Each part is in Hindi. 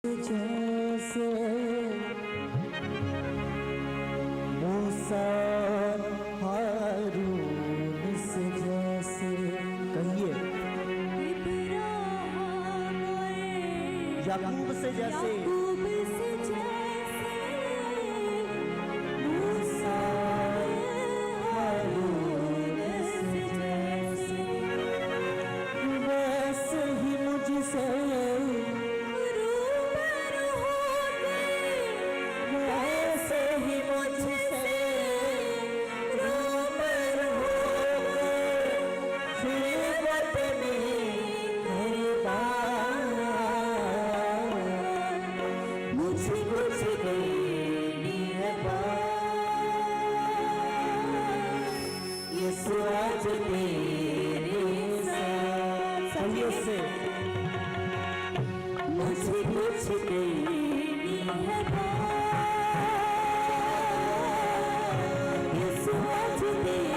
जैसे मूसा हारून से जैसे कहिए याकूब से जैसे मूसा हारून से जैसे वैसे ही मुझसे आज तेरे से मुझे कुछ देनी है आज तेरे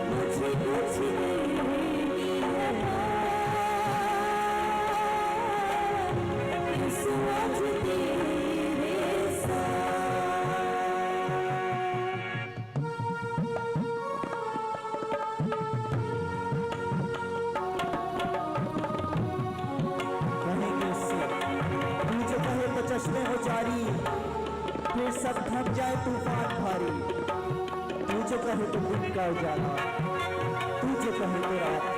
मुझे कुछ देनी है आज तेरे चश्मे हो जारी फिर सब थक जाए तूफान भारी। तू जो कहे तो दिन का उजाला, तू जो कहे तो रात।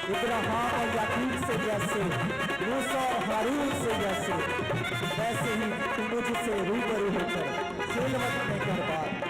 इब्राहिम और याकूब से जैसे मूसा और हारून से जैसे वैसे ही तुम मुझसे रूबरू होकर खेलवत में कर बात।